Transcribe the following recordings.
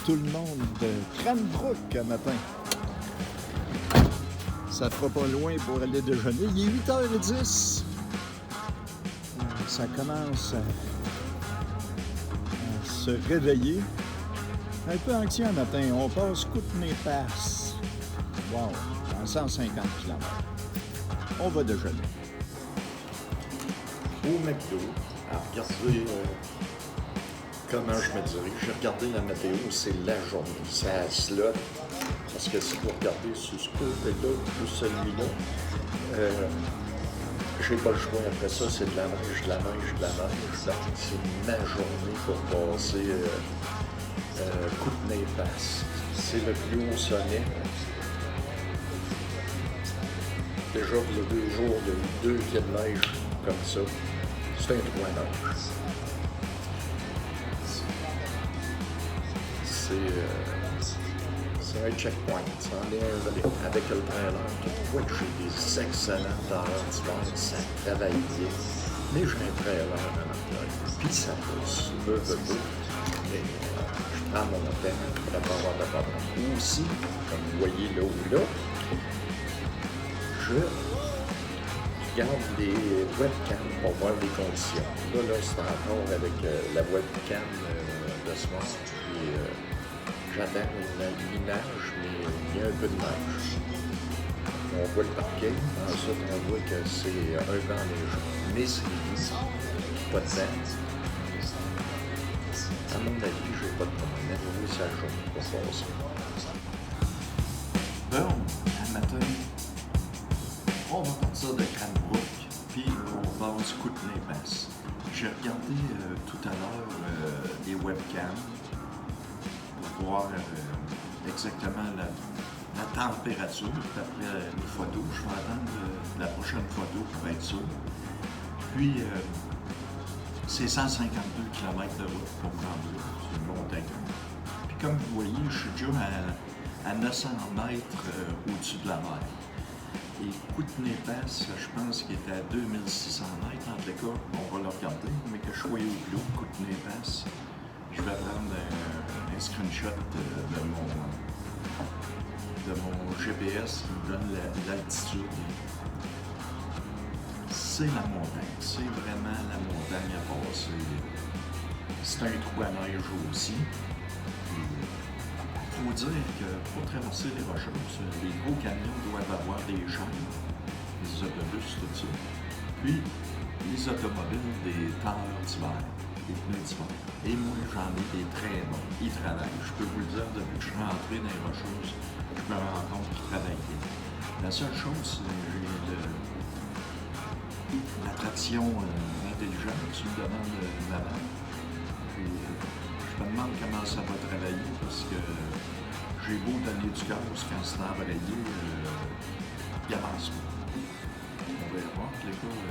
tout le monde de Cranbrook un matin. Ça fera pas loin pour aller déjeuner. Il est 8h10. Ça commence à se réveiller. Un peu anxieux un matin. On passe Kootenay Pass. Wow, en 150 km. On va déjeuner. Au McDo, à regarder comment je me dirige. J'ai regardé la météo, c'est la journée. Ça slot. Parce que si vous regardez sur ce côté-là ou celui-là, j'ai pas le choix. Après ça, c'est de la neige, de la neige, de la neige. Donc, c'est ma journée pour passer Kootenay Pass. C'est le plus haut sommet. Déjà, il y a 2 jours de 2 pieds de neige comme ça. C'est un trou à neige. C'est un checkpoint. Avec le trailer, tu vois que j'ai des excellentes heures d'hiver, ça travaille bien. Mais j'ai un trailer dans l'arrière. Puis ça pousse, peu. Mais je prends mon temps pour ne pas avoir de problème. Aussi, comme vous voyez là ou là, je regarde les webcams pour voir les conditions. Là c'est encore avec la webcam de ce mois. Puis j'attends l'image, mais il y a un peu de neige. On voit le parquet, ensuite on voit que c'est un vent léger. Mais c'est lisse, pas de vent. À mon avis, je n'ai pas de problème. Oui, c'est la journée pour faire ça. Bon, un matin, on va partir de Cranbrook, puis on passe Kootenay Pass. J'ai regardé tout à l'heure les webcams pour voir exactement la température. Puis après les photos, je vais attendre la prochaine photo pour être sûr. Puis, c'est 152 km de route pour Cranbrook, c'est une montagne. Puis comme vous voyez, je suis déjà à 900 mètres au-dessus de la mer. Et Kootenay Pass, je pense qu'il est à 2600 mètres entre les cas. On va le regarder, mais que je sois au plus haut, Kootenay Pass, je vais prendre un screenshot de mon GPS qui me donne l'altitude. C'est la montagne, c'est vraiment la montagne à passer. C'est un trou à neige aussi. Il faut dire que pour traverser les Rocheuses, les gros camions doivent avoir des chaînes, les autobus, tout ça. Puis, les automobiles, des tailleurs d'hiver, des pneus d'hiver. Et moi, j'en ai des très bons. Ils travaillent. Je peux vous le dire, depuis que je suis rentré dans les Rocheuses, je me rends compte qu'ils travaillent bien. La seule chose, j'ai la traction intelligente sur le devant de la vanne. Puis, je me demande comment ça va travailler parce que j'ai beau donner du gaz quand c'est embrayé, il avance pas. On verra. Les gars,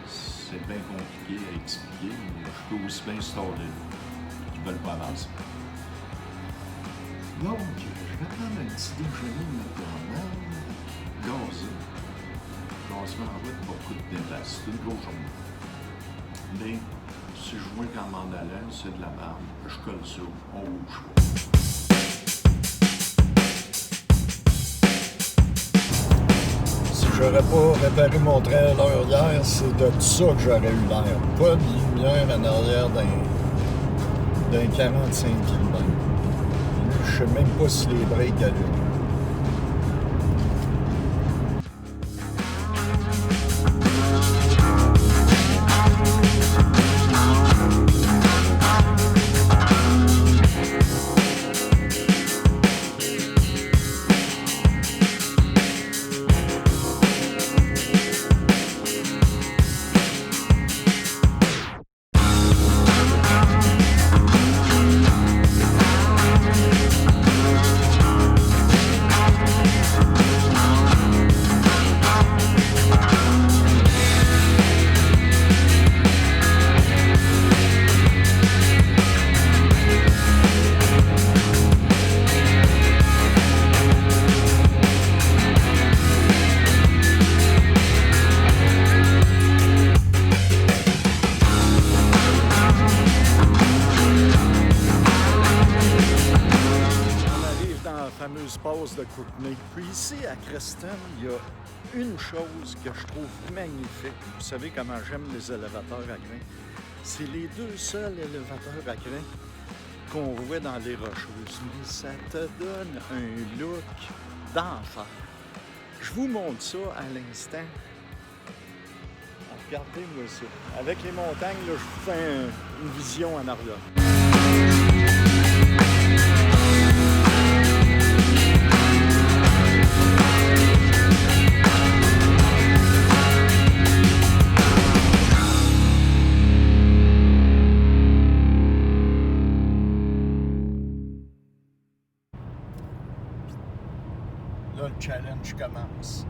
c'est bien compliqué à expliquer, mais je peux aussi bien installer qui ne veulent pas avancer. Donc, je vais prendre un petit déjeuner maintenant, gazé. Gazé en route pour Kootenay Pass. C'est une grosse journée. Mais si je vois qu'en m'en allant, c'est de la merde, je colle ça, on bouge pas. Si j'aurais pas réparé mon trailer hier, c'est de ça que j'aurais eu l'air. Pas de lumière en arrière d'un 45 km. Je sais même pas si les breaks allument. de Kootenay. Puis ici, à Creston, il y a une chose que je trouve magnifique. Vous savez comment j'aime les élévateurs à grains. C'est les deux seuls élévateurs à grains qu'on voit dans les Rocheuses. Mais ça te donne un look d'enfer. Je vous montre ça à l'instant. Regardez-moi ça. Avec les montagnes, là, je vous fais une vision en arrière. Là, le challenge commence.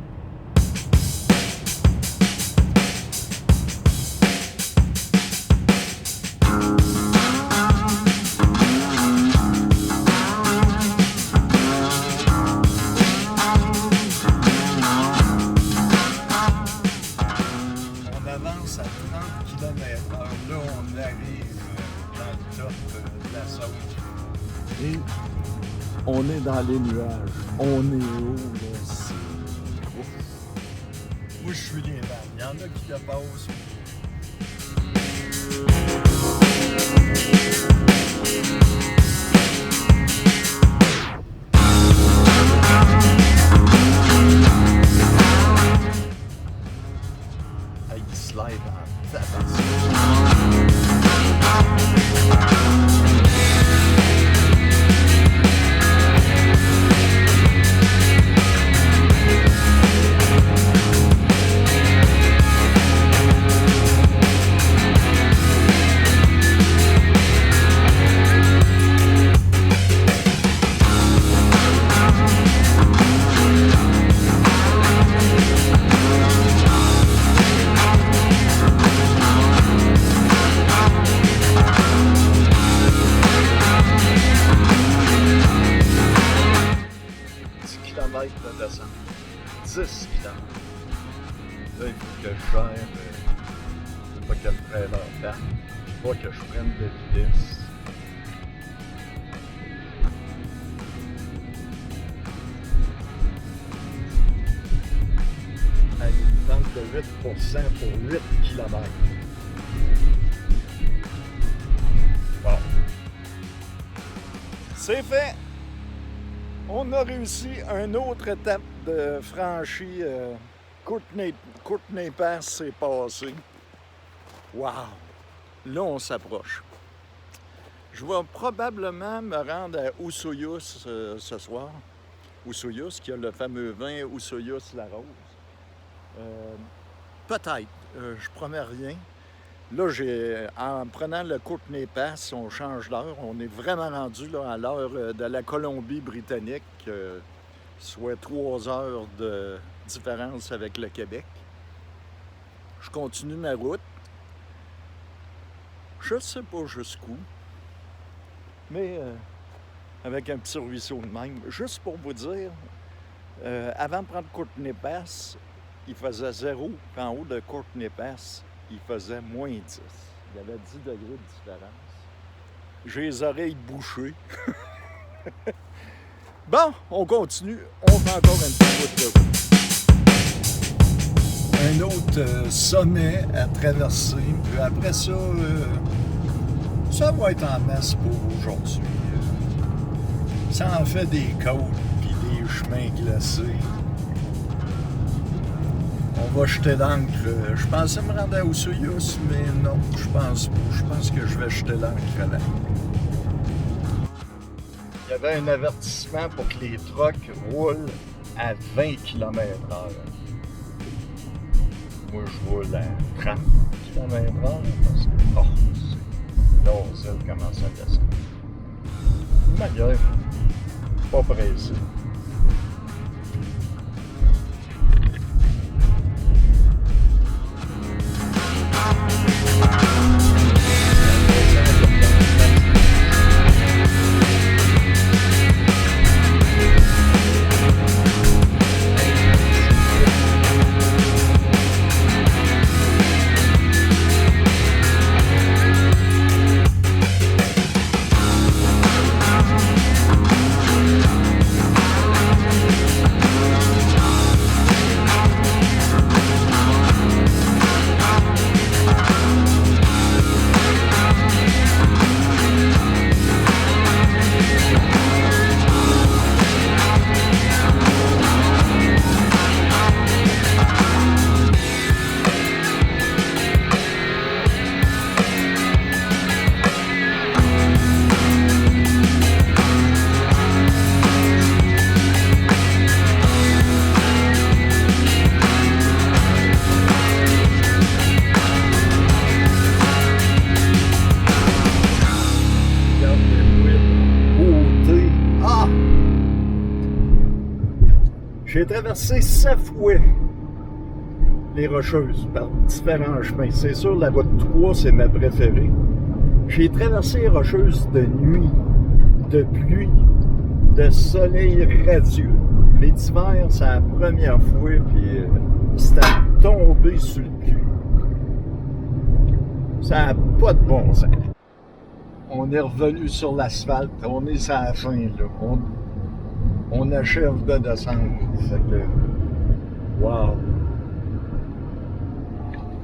On avance à 30 km/h. Là, on arrive dans le top de la Saône. Et on est dans les nuages. On est haut, là. C'est... Ouf. Moi, je suis les vannes. Il y en a qui le passent. Ah, il slide en tabac. De descendre. 10 km. Là, il faut que je gère, faut pas que le trailer parte, faut pas que je prenne de vitesse. Avec une pente de 8% pour 8 km. Bon. C'est fait! On a réussi une autre étape de franchie. Kootenay Pass s'est passé. Wow! Là, on s'approche. Je vais probablement me rendre à Osoyoos ce soir. Osoyoos, qui a le fameux vin Osoyoos la Rose. Peut-être. Je promets rien. Là, en prenant le Kootenay Pass, on change d'heure. On est vraiment rendu là, à l'heure de la Colombie-Britannique, soit 3 heures de différence avec le Québec. Je continue ma route. Je ne sais pas jusqu'où, mais avec un petit ruisseau de même. Juste pour vous dire, avant de prendre Kootenay Pass, il faisait 0, puis en haut de Kootenay Pass, il faisait moins 10. Il y avait 10 degrés de différence. J'ai les oreilles bouchées. Bon, on continue. On fait encore un petit bout de route. Un autre sommet à traverser. Puis après ça, ça va être en masse pour aujourd'hui. Ça en fait des côtes puis des chemins glacés. On va jeter l'ancre. Je pensais me rendre à Osoyoos, mais non, je pense pas. Je pense que je vais jeter l'ancre là. Il y avait un avertissement pour que les trucks roulent à 20 km/h. Moi, je roule à 30 km/h parce que, l'oselle commence à descendre. De manière, pas pressé. J'ai traversé 7 fois les Rocheuses par différents chemins. C'est sûr, la route 3, c'est ma préférée. J'ai traversé les Rocheuses de nuit, de pluie, de soleil radieux. Les hivers, c'est la première fois, puis c'était tombé sur le cul. Ça n'a pas de bon sens. On est revenu sur l'asphalte, on est à la fin, là. On achève de descendre. Fait que, wow!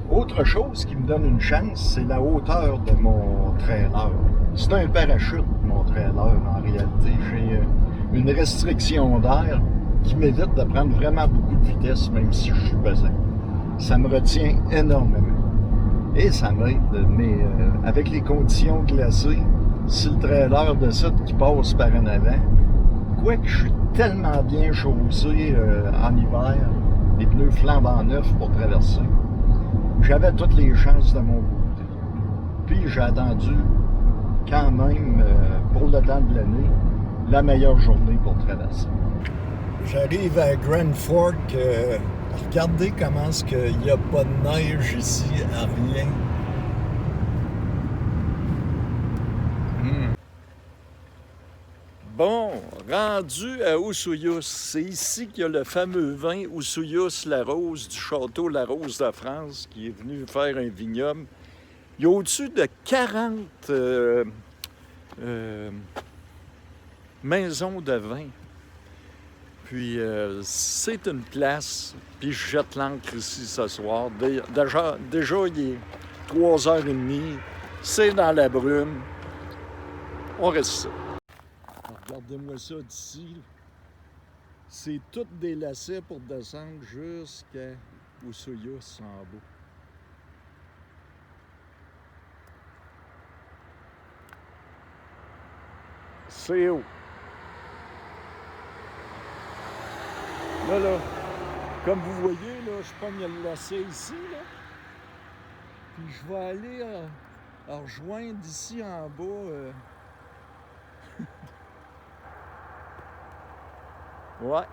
Autre chose qui me donne une chance, c'est la hauteur de mon trailer. C'est un parachute, mon trailer, en réalité. J'ai une restriction d'air qui m'évite de prendre vraiment beaucoup de vitesse, même si je suis pesant. Ça me retient énormément. Et ça m'aide, mais avec les conditions glacées, si le trailer décide qu'il passe par en avant, quoique je suis tellement bien chaussé en hiver, les pneus flambant neufs pour traverser, j'avais toutes les chances de mon côté. Puis j'ai attendu quand même, pour le temps de l'année, la meilleure journée pour traverser. J'arrive à Grand Fork. Regardez comment est-ce qu'il n'y a pas de neige ici, à rien. Bon, rendu à Oussouyous, c'est ici qu'il y a le fameux vin Oussouyous-la-Rose du château La Rose de France qui est venu faire un vignoble. Il y a au-dessus de 40 maisons de vin. Puis c'est une place, puis je jette l'ancre ici ce soir. Déjà il est 3h30, c'est dans la brume. On reste ça. Regardez-moi ça d'ici. C'est tout des lacets pour descendre jusqu'à Oussouyous en bas. C'est haut. Là, comme vous voyez, là, je pogne le lacet ici, là. Puis je vais aller rejoindre ici en bas. Ouais.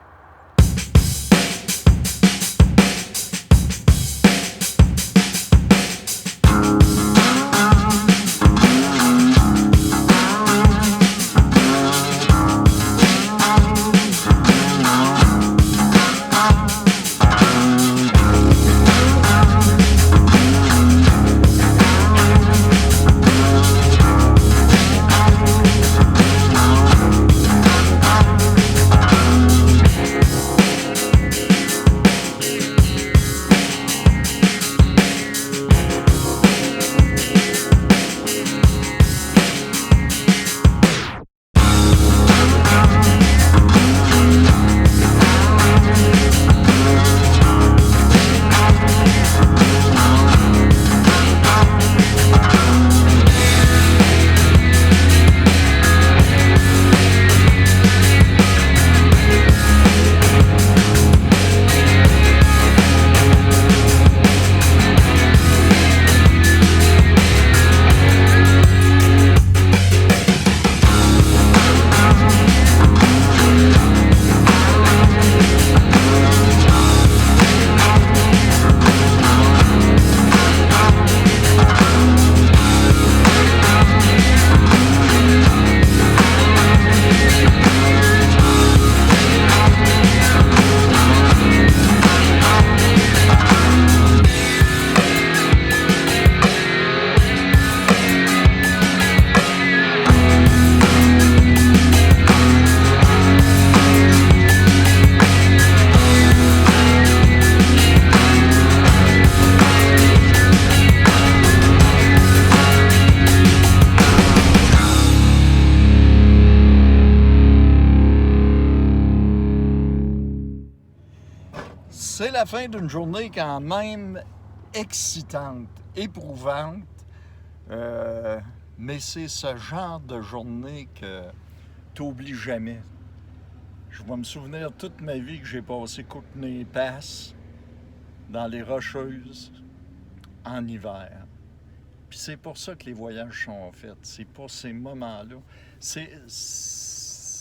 C'est la fin d'une journée quand même excitante, éprouvante, mais c'est ce genre de journée que tu n'oublies jamais. Je vais me souvenir toute ma vie que j'ai passé Kootenay Pass dans les Rocheuses en hiver. Puis c'est pour ça que les voyages sont faits, c'est pour ces moments-là. C'est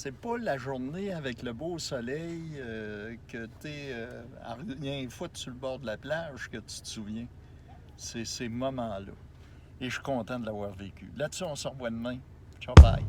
C'est pas la journée avec le beau soleil que tu es à rien foutre sur le bord de la plage que tu te souviens. C'est ces moments-là. Et je suis content de l'avoir vécu. Là-dessus, on se revoit demain. Ciao, bye!